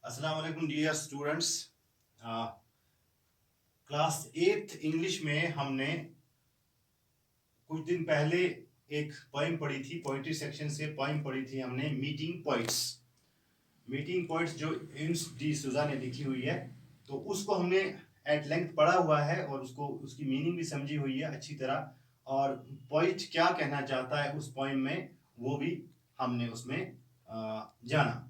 अस्सलाम वालेकुम dear students. Class 8th English में हमने कुछ दिन पहले एक पोइम पढ़ी थी, पोइट्री सेक्शन से पोइम पढ़ी थी हमने, मीटिंग पॉइंट्स। मीटिंग पॉइंट्स जो इम्स डी सुजा ने लिखी हुई है, तो उसको हमने एट लेंथ पढ़ा हुआ है और उसको उसकी मीनिंग भी समझी हुई है अच्छी तरह, और पोइट क्या कहना चाहता है उस पोइम में वो भी हमने उसमें जाना।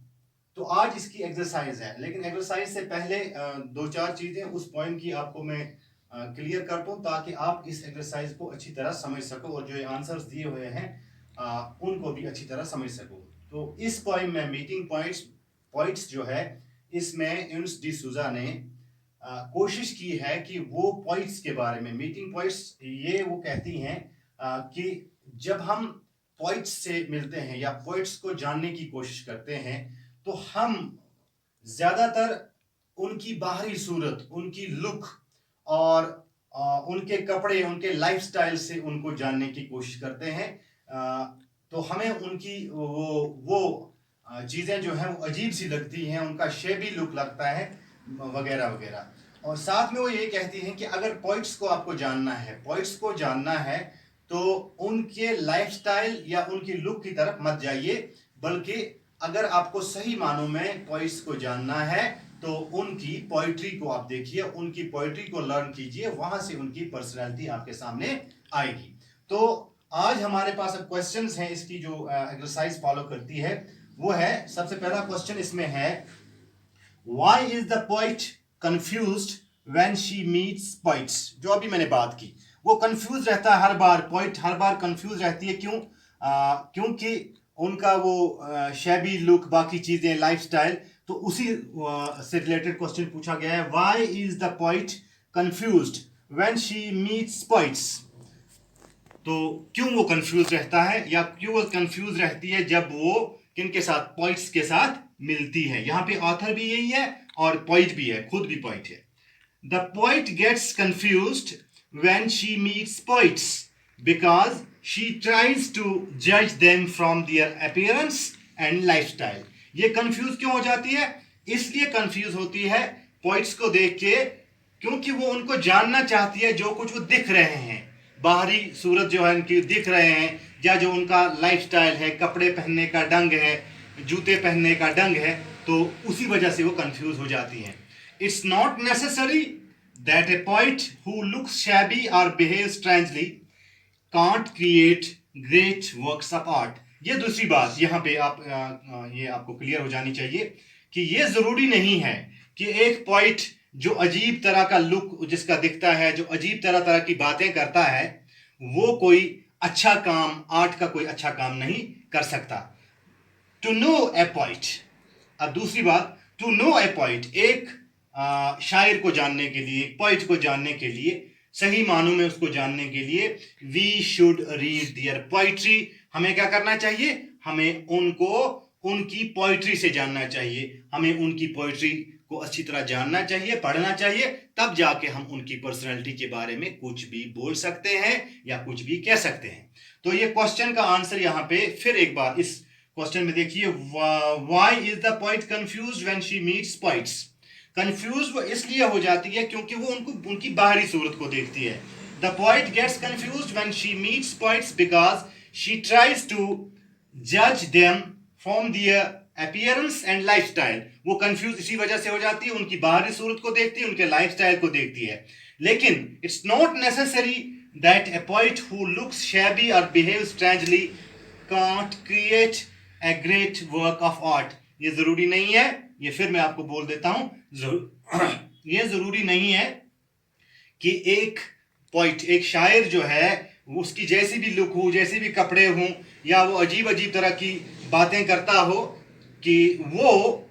तो आज इसकी एक्सरसाइज है, लेकिन एक्सरसाइज से पहले दो चार चीजें उस पॉइंट की आपको मैं क्लियर कर दूं ताकि आप इस एक्सरसाइज को अच्छी तरह समझ सको और जो आंसर्स दिए हुए हैं उनको भी अच्छी तरह समझ सको। तो इस पॉइंट में मीटिंग पॉइंट्स जो है, इसमें यूनुस डी सूजा ने कोशिश की है कि वो पॉइंट्स के बारे में, मीटिंग पॉइंट्स ये वो कहती हैं कि जब हम पॉइंट्स से मिलते हैं या पॉइंट्स को जानने की कोशिश करते हैं तो हम ज्यादातर उनकी बाहरी सूरत, उनकी लुक और उनके कपड़े, उनके लाइफस्टाइल से उनको जानने की कोशिश करते हैं। तो हमें उनकी वो चीजें जो हैं वो अजीब सी लगती हैं, उनका शेबी लुक लगता है वगैरह वगैरह। और साथ में वो ये कहती हैं कि अगर पॉइंट्स को आपको जानना है, पॉइंट्स को जानना है तो उनके लाइफस्टाइल या उनकी लुक की तरफ मत जाइए, बल्कि अगर आपको सही मानों में पॉइंट्स को जानना है तो उनकी पोइट्री को आप देखिए, उनकी पोइट्री को लर्न कीजिए, वहां से उनकी पर्सनालिटी आपके सामने आएगी। तो आज हमारे पास अब क्वेश्चंस हैं, इसकी जो एक्सरसाइज फॉलो करती है वो है, सबसे पहला क्वेश्चन इसमें है, why is the poet confused when she meets poets. जो अभी मैंने बात की, वो कंफ्यूज रहता है हर बार, पोइट हर बार कंफ्यूज रहती है। क्यों? क्योंकि उनका वो शैबी लुक, बाकी चीजें, लाइफस्टाइल। तो उसी से रिलेटेड क्वेश्चन पूछा गया है, why is the poet confused when she meets poets. तो क्यों वो कंफ्यूज रहता है या क्यों वो कंफ्यूज रहती है जब वो किनके साथ, पॉइंट्स के साथ मिलती है। यहां पे ऑथर भी यही है और पॉइंट भी है, खुद भी पॉइंट है। The poet gets confused when she meets poets because she tries to जज them from their appearance and lifestyle. ये कंफ्यूज क्यों हो जाती है? इसलिए कंफ्यूज होती है पॉइंट्स को देख के, क्योंकि वो उनको जानना चाहती है जो कुछ वो दिख रहे हैं, बाहरी सूरत जो है उनकी दिख रहे हैं, या जो उनका लाइफस्टाइल है, कपड़े पहनने का ढंग है, जूते पहनने का ढंग है, तो उसी वजह से वो कंफ्यूज हो जाती हैं। It's not necessary that a poet who looks shabby और behave strangely can't create great works of art. ये दूसरी बात यहाँ पे आप ये आपको क्लियर हो जानी चाहिए कि ये जरूरी नहीं है कि एक पोइट जो अजीब तरह का लुक जिसका दिखता है, जो अजीब तरह तरह की बातें करता है, वो कोई अच्छा काम, आर्ट का कोई अच्छा काम नहीं कर सकता। To know a poet. अब दूसरी बात, टू नो ए पोइट, एक शायर को जानने के लिए, एक पोइट को जानने के लिए, सही मानों में उसको जानने के लिए, we should read their poetry. हमें क्या करना चाहिए? हमें उनको उनकी पोइट्री से जानना चाहिए, हमें उनकी पोइट्री को अच्छी तरह जानना चाहिए, पढ़ना चाहिए, तब जाके हम उनकी पर्सनालिटी के बारे में कुछ भी बोल सकते हैं या कुछ भी कह सकते हैं। तो ये क्वेश्चन का आंसर यहाँ पे फिर एक बार इस क्वेश्चन में देखिए, why is the poet confused when she meets poets. Confuse वो इसलिए हो जाती है क्योंकि वो उनको उनकी बाहरी सूरत को देखती है। The poet gets confused when she meets poets because she tries to जज them from their appearance and lifestyle. वो कंफ्यूज इसी वजह से हो जाती है, उनकी बाहरी सूरत को देखती है, उनके लाइफस्टाइल को देखती है। लेकिन it's not necessary that a poet who looks shabby और behave strangely can't create a great work of art. ये जरूरी नहीं है, ये फिर मैं आपको बोल देता हूं, ये जरूरी नहीं है कि एक पोइट, एक शायर जो है, उसकी जैसी भी लुक हो, जैसे भी कपड़े हों, या वो अजीब अजीब तरह की बातें करता हो, कि वो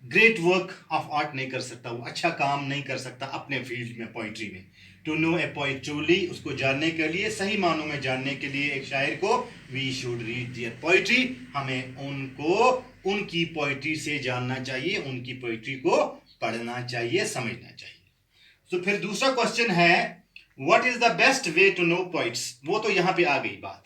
ग्रेट वर्क ऑफ आर्ट नहीं कर सकता, वो अच्छा काम नहीं कर सकता अपने फील्ड में, पोइट्री में। To know a poet truly, उसको जानने के लिए, सही मानों में जानने के लिए एक शायर को, we should read their poetry, हमें उनको उनकी पोइट्री से जानना चाहिए, उनकी पोइट्री को पढ़ना चाहिए, समझना चाहिए। तो फिर दूसरा क्वेश्चन है, what is the best way to know poets. वो तो यहाँ पे आ गई बात।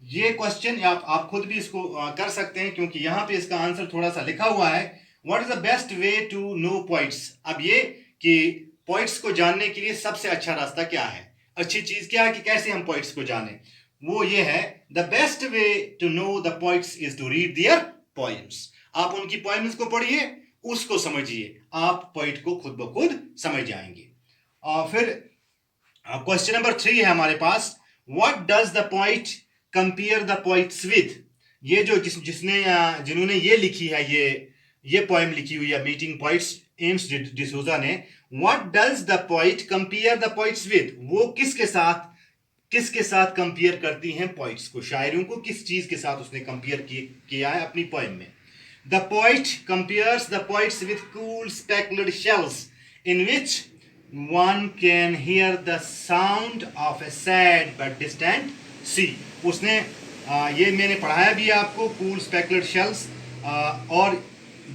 ये क्वेश्चन आप खुद भी इसको कर सकते हैं, क्योंकि यहाँ पे इसका आंसर थोड़ा सा लिखा हुआ है what is the best way to know points? अब ये कि पॉइंट्स को जानने के लिए सबसे अच्छा रास्ता क्या है, अच्छी चीज क्या है कि कैसे हम पॉइंट्स को जाने, वो ये है the best way to know the points is to read their poems. आप उनकी पोएम्स को पढ़िए, उसको समझिए, आप पॉइंट को खुद ब खुद समझ जाएंगे। और फिर क्वेश्चन नंबर 3 है हमारे पास, what does the poet compare the poets with? ये जो जिन्होंने ये लिखी है, ये पोएम लिखी हुई है मीटिंग पॉइंट्स, एम्स डिसूजा ने, what does the poet compare the poets with? वो किसके साथ कंपेयर करती हैं पॉइंट्स को, शायरों को किस चीज के साथ उसने कंपेयर किया है अपनी पोएम में। The poet compares the poets with cool specular shells in which one can hear the sound of a sad but distant sea। उसने ये मैंने पढ़ाया भी है आपको, cool specular shells, और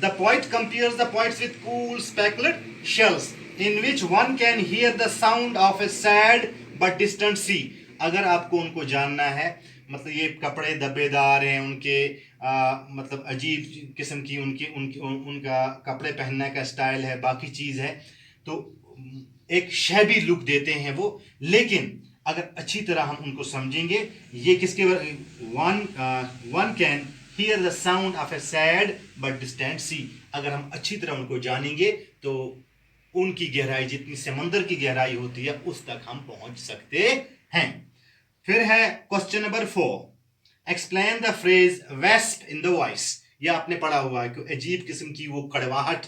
the poet compares the poets with cool specular shells in which one can hear the sound of a sad but distant sea। अगर आपको उनको जानना है, मतलब ये कपड़े दबेदार हैं उनके, मतलब अजीब किस्म की उनका कपड़े पहनने का स्टाइल है, बाकी चीज़ है, तो एक शैबी लुक देते हैं वो, लेकिन अगर अच्छी तरह हम उनको समझेंगे, ये किसके one can hear the sound of a sad but distant sea. अगर हम अच्छी तरह उनको जानेंगे तो उनकी गहराई, जितनी समंदर की गहराई होती है, उस तक हम पहुंच सकते हैं। फिर है question number 4, explain the phrase wasp in the voice. यह आपने पढ़ा हुआ है कि अजीब किस्म की वो कड़वाहट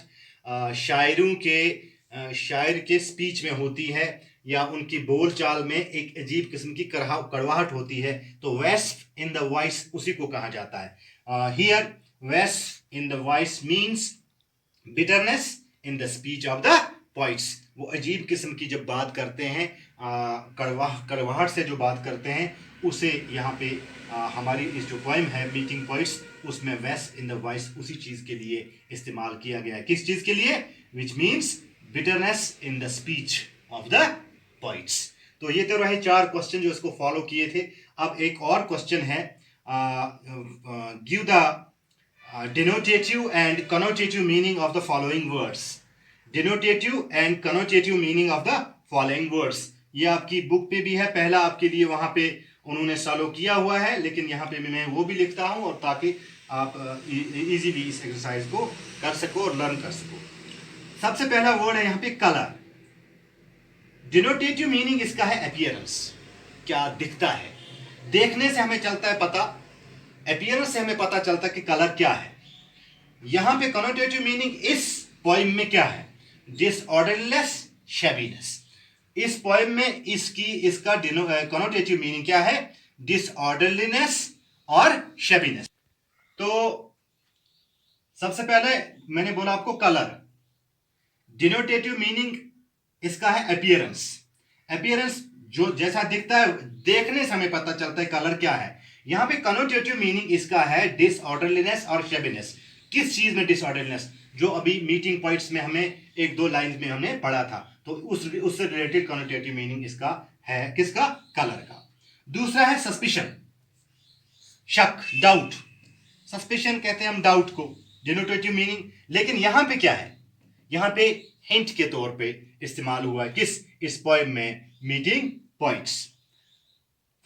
शायर के स्पीच में होती है, या उनकी बोलचाल में एक अजीब किस्म की कड़वाहट होती है, तो वेस्प इन द वॉइस उसी को कहा जाता है। Here wasp in the voice means bitterness in the speech of the points. वो अजीब किस्म की जब बात करते हैं, कड़वाहट से जो बात करते हैं, उसे यहाँ पे हमारी इस जो पोएम है मीटिंग पॉइंट्स, उसमें वेस्प इन द वॉइस उसी चीज़ के लिए इस्तेमाल किया गया है। किस चीज़ के लिए? Which means bitterness in the speech of the points. तो ये तो रहे 4 क्वेश्चन जो इसको फॉलो किए थे। अब एक और क्वेश्चन है, give the denotative and connotative meaning of the following words. Denotative and connotative meaning of the following words, ये आपकी बुक पे भी है, पहला आपके लिए वहाँ पे उन्होंने सॉल्व किया हुआ है, लेकिन यहाँ पे मैं वो भी लिखता हूँ, और ताकि आप इजीली इस एक्सरसाइज को कर सको और लर्न कर सको। सबसे पहला वर्ड है यहाँ पे कलर। डिनोटेटिव मीनिंग इसका है अपीयरेंस, क्या दिखता है, देखने से हमें चलता है पता, अपीयरेंस से हमें पता चलता है कि कलर क्या है। यहां पे कनोटेटिव मीनिंग इस पोएम में क्या है? डिसऑर्डरलीनेस, शैबीनेस। इस पोएम में इसका कनोटेटिव मीनिंग क्या है? डिसऑर्डरलीनेस और शैबीनेस। तो सबसे पहले मैंने बोला आपको कलर, डिनोटेटिव मीनिंग इसका है अपीयरेंस। अपीयरेंस जो जैसा दिखता है, देखने से हमें पता चलता है कलर क्या है। यहां पे कनोटेटिव मीनिंग इसका है डिसऑर्डरलीनेस और शैबीनेस। किस चीज में डिसऑर्डरलीनेस? जो अभी मीटिंग पॉइंट्स में हमें 1-2 लाइन में हमने पढ़ा था, तो उससे रिलेटेड कनोटेटिव मीनिंग इसका है, किसका? कलर का। दूसरा है सस्पिशन, शक, डाउट। सस्पिशन कहते हैं हम डाउट को, डिनोटेटिव मीनिंग। लेकिन यहां पे क्या है? यहां पे हिंट के तौर पे इस्तेमाल हुआ है, किस? इस पोएम में मीटिंग पॉइंट्स।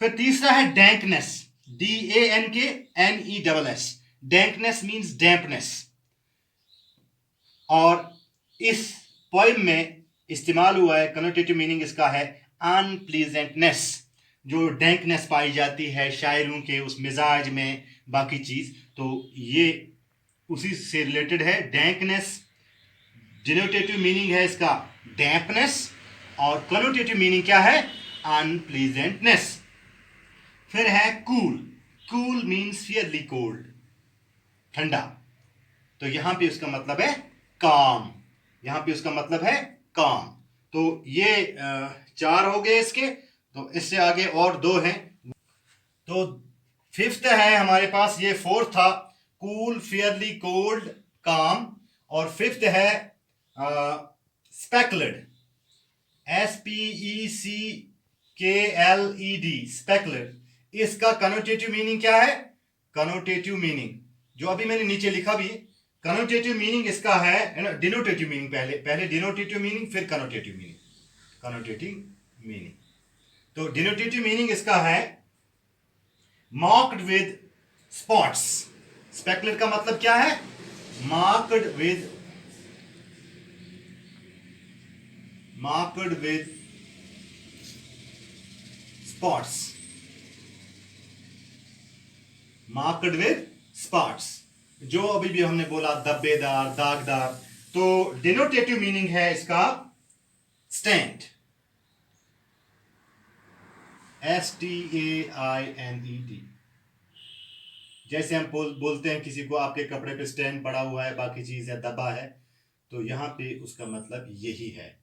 फिर तीसरा है डैंकनेस, DANKNESS। डैंकनेस मींस डैम्पनेस, और इस पोएम में इस्तेमाल हुआ है, कनोटेटिव मीनिंग इसका है अनप्लीजेंटनेस। जो डैंकनेस पाई जाती है शायरों के उस मिजाज में, बाकी चीज, तो ये उसी से रिलेटेड है। डैंकनेस डिनोटेटिव मीनिंग है इसका डैम्पनेस, और कनोटेटिव मीनिंग क्या है? अनप्लीजेंटनेस। फिर है cool, cool means fairly cold, ठंडा, तो यहां पे उसका मतलब है काम, यहां पे उसका मतलब है काम। तो ये 4 हो गए इसके, तो इससे आगे और 2 हैं। तो 5th है हमारे पास, ये 4th था, कूल, फियरली कोल्ड, काम, और 5th है स्पेक्युलर्ड, SPECKLED, स्पेक्युलर्ड। इसका कनोटेटिव मीनिंग क्या है? कनोटेटिव मीनिंग जो अभी मैंने नीचे लिखा भी, कनोटेटिव मीनिंग इसका है ना, डिनोटेटिव मीनिंग, पहले डिनोटेटिव मीनिंग फिर कनोटेटिव मीनिंग। कनोटेटिव मीनिंग, तो डिनोटेटिव मीनिंग इसका है मार्क्ड विद स्पॉट्स। स्पेकुलेट का मतलब क्या है? Marked with spots, marked with spots, जो अभी भी हमने बोला धब्बेदार, दागदार। तो डिनोटेटिव मीनिंग है इसका स्टैंड, STAINED। जैसे हम बोलते हैं किसी को आपके कपड़े पे स्टैंड पड़ा हुआ है, बाकी चीज है, दबा है, तो यहां पे उसका मतलब यही है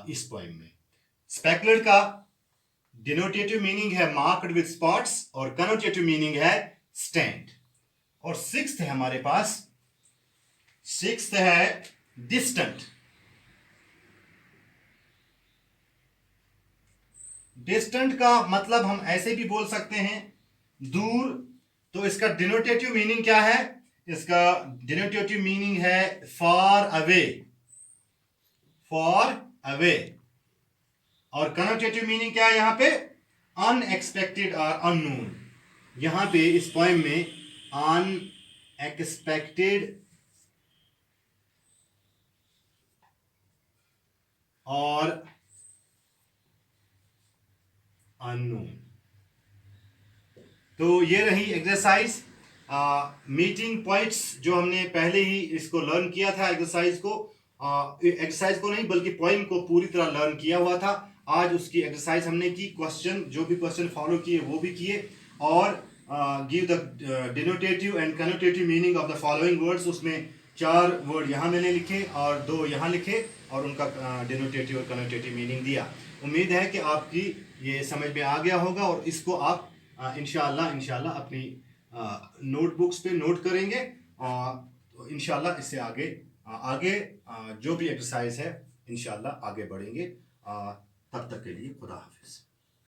इस पोएम में। स्पेकुलर का डिनोटेटिव मीनिंग है मार्क्ड विद स्पॉट्स और कनोटेटिव मीनिंग है स्टैंड। और सिक्स्थ है हमारे पास, सिक्स्थ है डिस्टेंट। डिस्टेंट का मतलब हम ऐसे भी बोल सकते हैं दूर। तो इसका डिनोटेटिव मीनिंग क्या है? इसका डिनोटेटिव मीनिंग है फार अवे, फॉर अवे। और कनोटेटिव मीनिंग क्या है यहां पे? अनएक्सपेक्टेड और अननोन। यहां पे इस पोएम में अनएक्सपेक्टेड और अननोन। तो ये रही एक्सरसाइज मीटिंग पॉइंट्स, जो हमने पहले ही इसको लर्न किया था। एक्सरसाइज को नहीं बल्कि पोएम को पूरी तरह लर्न किया हुआ था। आज उसकी एक्सरसाइज हमने की, क्वेश्चन जो भी क्वेश्चन फॉलो किए वो भी किए, और give the denotative and connotative meaning of the following words. उसमें 4 वर्ड यहाँ मैंने लिखे और 2 यहाँ लिखे और उनका डिनोटेटिव और कनोटेटिव मीनिंग दिया। उम्मीद है कि आपकी ये समझ में आ गया होगा और इसको आप इंशाल्लाह अपनी नोटबुक्स पे नोट करेंगे। तो इंशाल्लाह इससे आगे जो भी एक्सरसाइज है इंशाल्लाह आगे बढ़ेंगे। तब तक के लिए खुदा हाफिज।